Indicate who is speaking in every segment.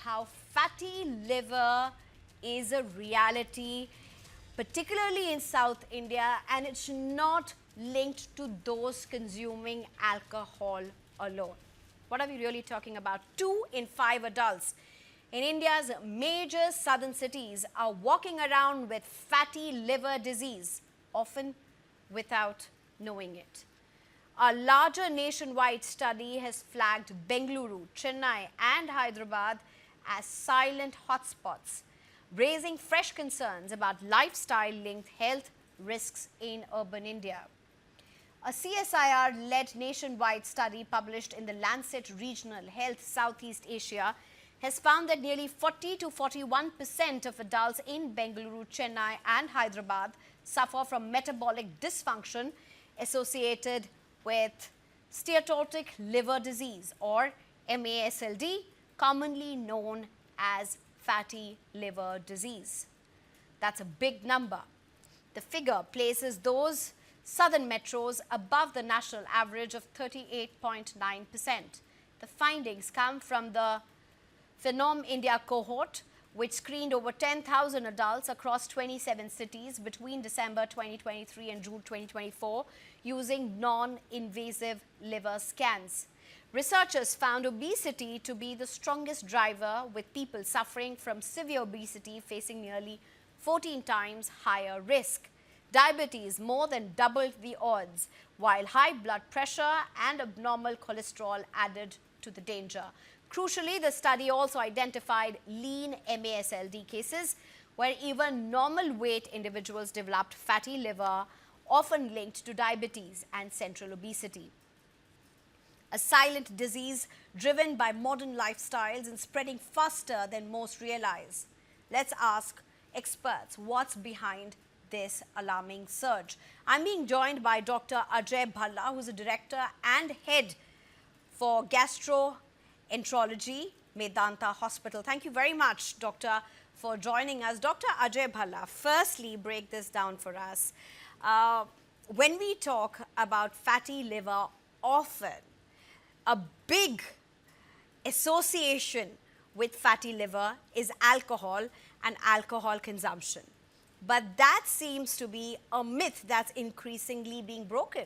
Speaker 1: how fatty liver is a reality, particularly in South India, and it's not linked to those consuming alcohol alone. What are we really talking about? 2 in 5 adults in India's major southern cities are walking around with fatty liver disease, often without knowing it. A larger nationwide study has flagged Bengaluru, Chennai, and Hyderabad as silent hotspots, raising fresh concerns about lifestyle-linked health risks in urban India. A CSIR-led nationwide study published in the Lancet Regional Health Southeast Asia has found that nearly 40 to 41% of adults in Bengaluru, Chennai, and Hyderabad suffer from metabolic dysfunction associated with steatotic liver disease, or MASLD, commonly known as fatty liver disease. That's a big number. The figure places those southern metros above the national average of 38.9%. The findings come from the Phenom India cohort, which screened over 10,000 adults across 27 cities between December 2023 and June 2024 using non-invasive liver scans. Researchers found obesity to be the strongest driver, with people suffering from severe obesity facing nearly 14 times higher risk. Diabetes more than doubled the odds, while high blood pressure and abnormal cholesterol added to the danger. Crucially, the study also identified lean MASLD cases, where even normal weight individuals developed fatty liver, often linked to diabetes and central obesity. A silent disease driven by modern lifestyles and spreading faster than most realize. Let's ask experts what's behind this alarming surge. I'm being joined by Dr. Ajay Bhalla, who's a director and head for gastroenterology, Medanta Hospital. Thank you very much, Doctor, for joining us. Dr. Ajay Bhalla, firstly, break this down for us. When we talk about fatty liver, often a big association with fatty liver is alcohol and alcohol consumption. But that seems to be a myth that's increasingly being broken.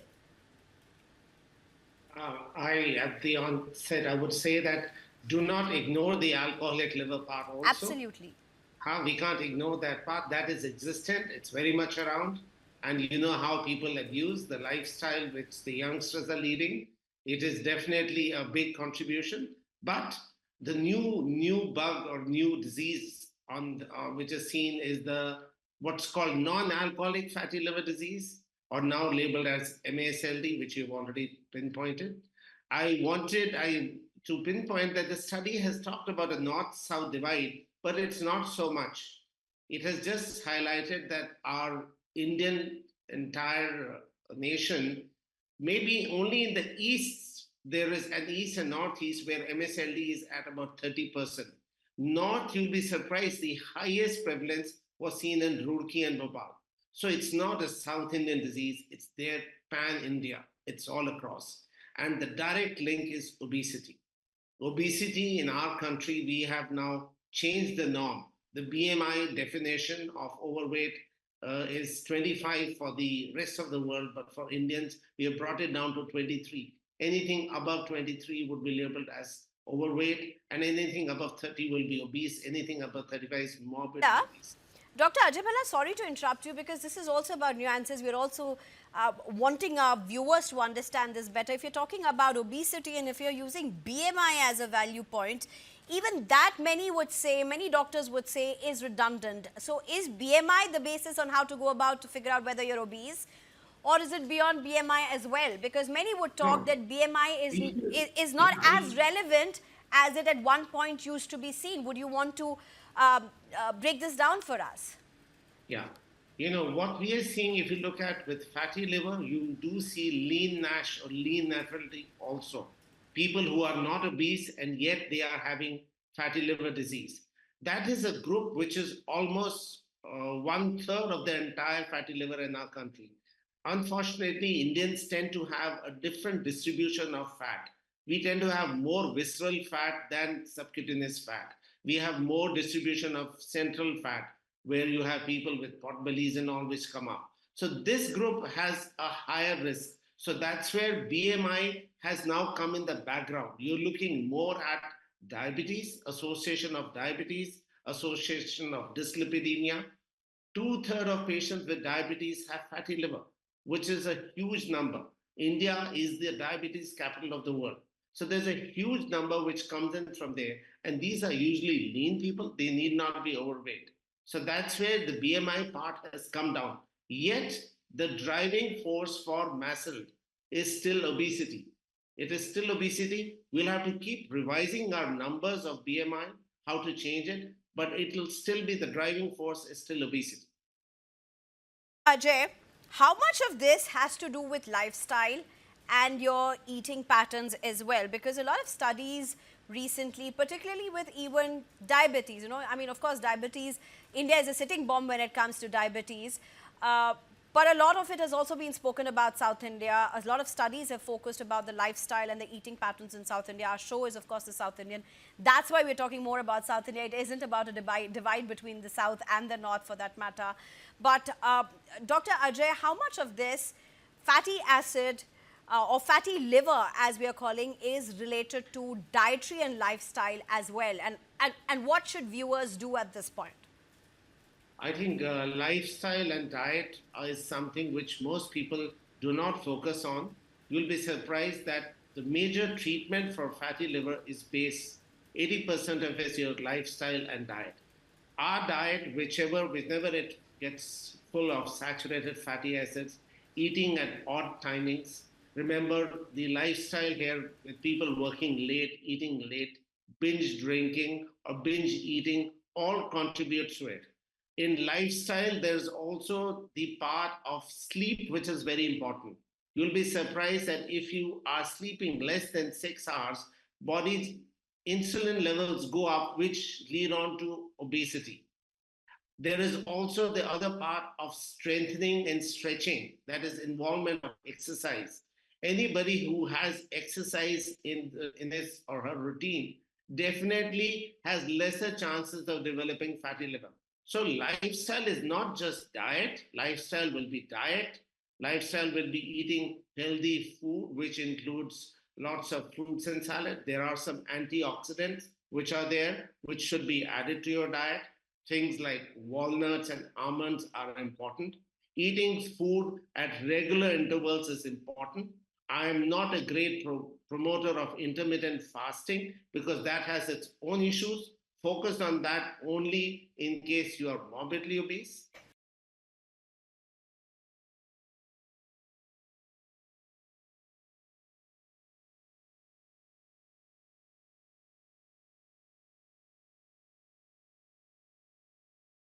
Speaker 2: At the onset, I would say that do not ignore the alcoholic liver part also.
Speaker 1: Absolutely.
Speaker 2: We can't ignore that part. That is existent. It's very much around. And you know how people abuse the lifestyle which the youngsters are leading. It is definitely a big contribution. But the new bug or new disease which is seen is what's called non-alcoholic fatty liver disease, or now labeled as MASLD, which you've already pinpointed. I wanted to pinpoint that the study has talked about a north-south divide, but it's not so much. It has just highlighted that our Indian entire nation, maybe only in the east, there is an east and northeast where MASLD is at about 30%. North, you'll be surprised, the highest prevalence was seen in Roorkee and Bhopal. So it's not a South Indian disease, it's there pan-India, it's all across. And the direct link is obesity. Obesity in our country, we have now changed the norm. The BMI definition of overweight is 25 for the rest of the world, but for Indians, we have brought it down to 23. Anything above 23 would be labeled as overweight, and anything above 30 will be obese, anything above 35 is morbid obese.
Speaker 1: Dr. Ajay Bhalla, sorry to interrupt you, because this is also about nuances. We're also wanting our viewers to understand this better. If you're talking about obesity and if you're using BMI as a value point, even that many doctors would say is redundant. So is BMI the basis on how to go about to figure out whether you're obese? Or is it beyond BMI as well? Because many would talk that BMI is not as relevant as it at one point used to be seen. Would you want to break this down for us?
Speaker 2: Yeah. You know, what we are seeing, if you look at with fatty liver, you do see lean NASH or lean nephrology also. People who are not obese and yet they are having fatty liver disease. That is a group which is almost 1/3 of the entire fatty liver in our country. Unfortunately, Indians tend to have a different distribution of fat. We tend to have more visceral fat than subcutaneous fat. we have more distribution of central fat, where you have people with pot bellies and all which come up. So this group has a higher risk. So that's where BMI has now come in the background. You're looking more at diabetes, association of diabetes, association of dyslipidemia. Two-thirds of patients with diabetes have fatty liver, which is a huge number. India is the diabetes capital of the world. So there's a huge number which comes in from there. And these are usually lean people. They need not be overweight. So that's where the BMI part has come down. Yet the driving force for muscle is still obesity. It is still obesity. We'll have to keep revising our numbers of BMI, how to change it, but it will still be the driving force is still obesity.
Speaker 1: Ajay, how much of this has to do with lifestyle and your eating patterns as well? Because a lot of studies recently, particularly with even diabetes, I mean, of course, diabetes, India is a sitting bomb when it comes to diabetes. Uh, but a lot of it has also been spoken about South India. A lot of studies have focused about the lifestyle and the eating patterns in South India. Our show is, of course, the South Indian. That's why we're talking more about South India. It isn't about a divide between the South and the North, for that matter. But Dr. Ajay, how much of this fatty acid or fatty liver, as we are calling, is related to dietary and lifestyle as well? And what should viewers do at this point?
Speaker 2: I think lifestyle and diet is something which most people do not focus on. You'll be surprised that the major treatment for fatty liver is based 80% of it is your lifestyle and diet. Our diet, whenever it gets full of saturated fatty acids, eating at odd timings. Remember the lifestyle here with people working late, eating late, binge drinking or binge eating all contributes to it. In lifestyle, there's also the part of sleep, which is very important. You'll be surprised that if you are sleeping less than 6 hours, body's insulin levels go up, which lead on to obesity. There is also the other part of strengthening and stretching, that is involvement of exercise. Anybody who has exercise in his or her routine definitely has lesser chances of developing fatty liver. So lifestyle is not just diet. Lifestyle will be eating healthy food, which includes lots of fruits and salad. There are some antioxidants which are there, which should be added to your diet. Things like walnuts and almonds are important. Eating food at regular intervals is important. I am not a great promoter of intermittent fasting because that has its own issues. Focus on that only in case you are morbidly obese.